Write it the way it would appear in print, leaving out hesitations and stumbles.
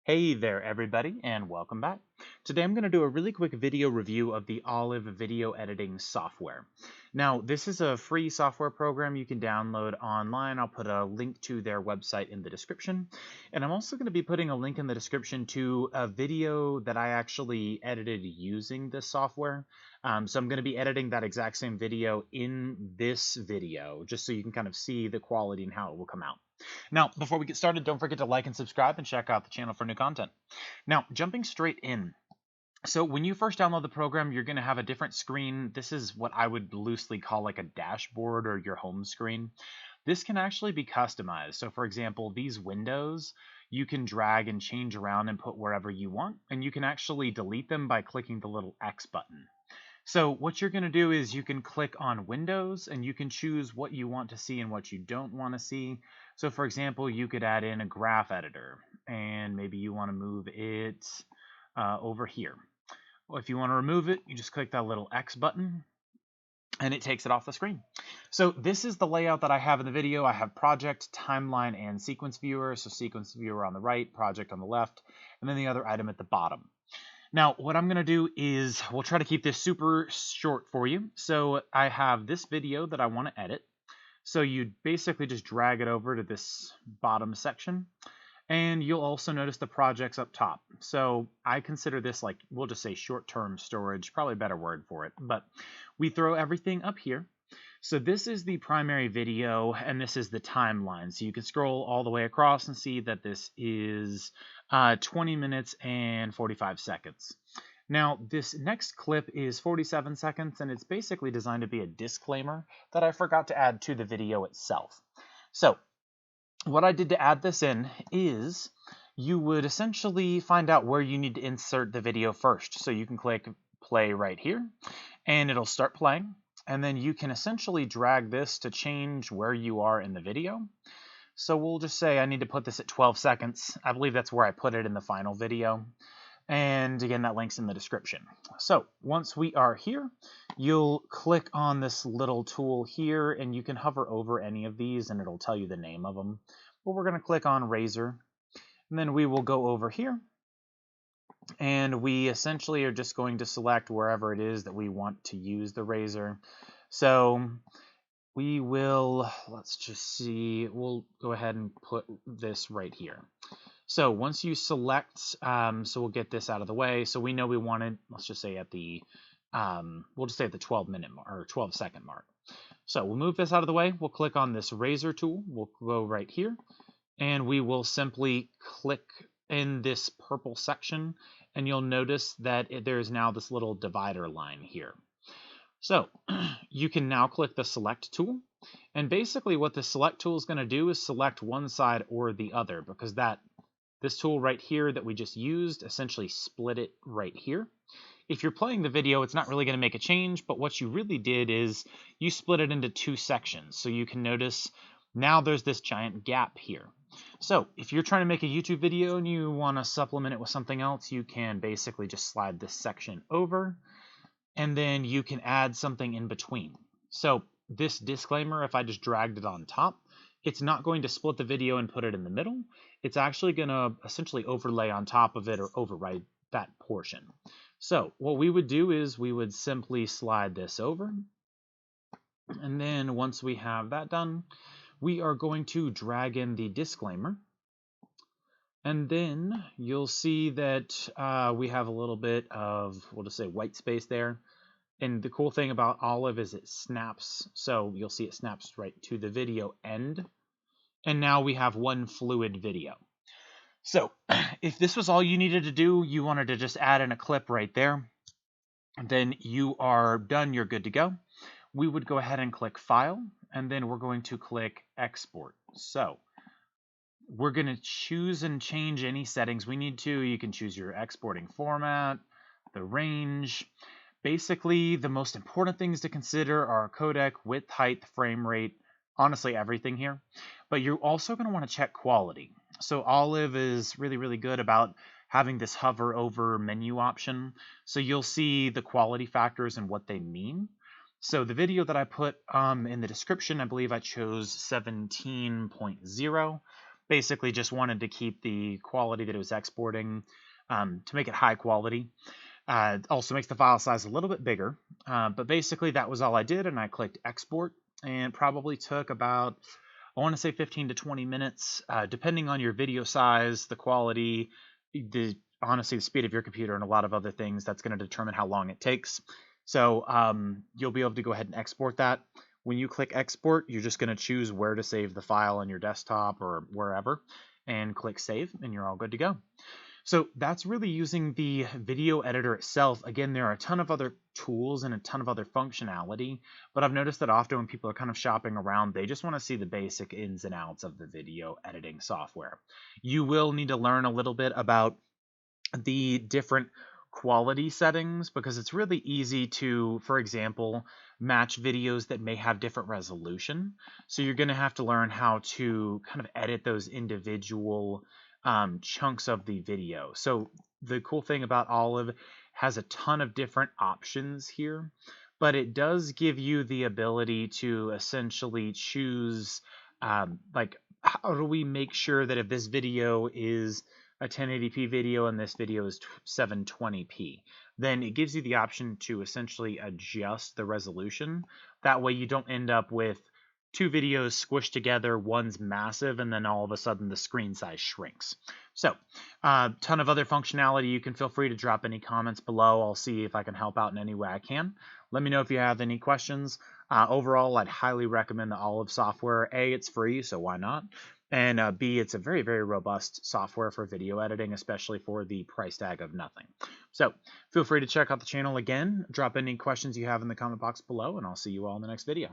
Hey there, everybody, and welcome back. Today I'm going to do a really quick video review of the Olive video editing software. Now, this is a free software program you can download online. I'll put a link to their website in the description. And I'm also going to be putting a link in the description to a video that I actually edited using this software. So I'm going to be editing that exact same video in this video, just so you can kind of see the quality and how it will come out. Now, before we get started, don't forget to like and subscribe and check out the channel for new content. Now, jumping straight in. So when you first download the program, you're going to have a different screen. This is what I would loosely call like a dashboard or your home screen. This can actually be customized. So for example, these windows, you can drag and change around and put wherever you want, and you can actually delete them by clicking the little X button. So what you're going to do is you can click on Windows and you can choose what you want to see and what you don't want to see. So for example, you could add in a graph editor and maybe you want to move it over here. Well, if you want to remove it, you just click that little X button and it takes it off the screen. So this is the layout that I have in the video. I have project, timeline, and sequence viewer. So sequence viewer on the right, project on the left, and then the other item at the bottom. Now, what I'm going to do is we'll try to keep this super short for you. So I have this video that I want to edit. So you basically just drag it over to this bottom section. And you'll also notice the projects up top. So I consider this like, we'll just say short-term storage, probably a better word for it. But we throw everything up here. So this is the primary video, and this is the timeline. So you can scroll all the way across and see that this is 20 minutes and 45 seconds. Now, this next clip is 47 seconds, and it's basically designed to be a disclaimer that I forgot to add to the video itself. So what I did to add this in is you would essentially find out where you need to insert the video first. So you can click play right here, and it'll start playing. And then you can essentially drag this to change where you are in the video. So we'll just say I need to put this at 12 seconds. I believe that's where I put it in the final video. And again, that link's in the description. So once we are here, you'll click on this little tool here and you can hover over any of these and it'll tell you the name of them. But we're going to click on Razor. And then we will go over here. And we essentially are just going to select wherever it is that we want to use the razor. So we will, let's just see, we'll go ahead and put this right here. So once you select, so we'll get this out of the way. So we know we wanted, let's just say at the, we'll just say at the 12-minute or 12-second mark. So we'll move this out of the way. We'll click on this razor tool. We'll go right here. And we will simply click in this purple section, and you'll notice that there's now this little divider line here. So you can now click the select tool, and basically what the select tool is going to do is select one side or the other, because this tool right here that we just used essentially split it right here. If you're playing the video, it's not really going to make a change, but what you really did is you split it into two sections. So you can notice now there's this giant gap here. So if you're trying to make a YouTube video and you want to supplement it with something else, you can basically just slide this section over and then you can add something in between. So this disclaimer, if I just dragged it on top, it's not going to split the video and put it in the middle. It's actually going to essentially overlay on top of it or override that portion. So what we would do is we would simply slide this over. And then once we have that done, we are going to drag in the disclaimer. And then you'll see that we have a little bit of, we'll just say white space there. And the cool thing about Olive is it snaps. So you'll see it snaps right to the video end. And now we have one fluid video. So if this was all you needed to do, you wanted to just add in a clip right there, then you are done, you're good to go. We would go ahead and click File, and then we're going to click Export. So we're going to choose and change any settings we need to. You can choose your exporting format, the range. Basically, the most important things to consider are codec, width, height, frame rate, honestly everything here. But you're also going to want to check quality. So Olive is really, really good about having this hover over menu option. So you'll see the quality factors and what they mean. So the video that I put in the description, I believe I chose 17.0. Basically just wanted to keep the quality that it was exporting to make it high quality. Also makes the file size a little bit bigger, but basically that was all I did, and I clicked export, and probably took about, I want to say 15 to 20 minutes, depending on your video size, the quality, honestly the speed of your computer, and a lot of other things. That's going to determine how long it takes. So you'll be able to go ahead and export that. When you click export, you're just going to choose where to save the file on your desktop or wherever, and click save, and you're all good to go. So that's really using the video editor itself. Again, there are a ton of other tools and a ton of other functionality, but I've noticed that often when people are kind of shopping around, they just want to see the basic ins and outs of the video editing software. You will need to learn a little bit about the different quality settings, because it's really easy to, for example, match videos that may have different resolution. So you're going to have to learn how to kind of edit those individual chunks of the video. So the cool thing about Olive has a ton of different options here, but it does give you the ability to essentially choose like, how do we make sure that if this video is a 1080p video and this video is 720p, then it gives you the option to essentially adjust the resolution. That way you don't end up with two videos squished together, one's massive, and then all of a sudden the screen size shrinks. So, ton of other functionality. You can feel free to drop any comments below. I'll see if I can help out in any way I can. Let me know if you have any questions. Overall, I'd highly recommend the Olive software. A, it's free, so why not? And B, it's a very, very robust software for video editing, especially for the price tag of nothing. So feel free to check out the channel again. Drop any questions you have in the comment box below, and I'll see you all in the next video.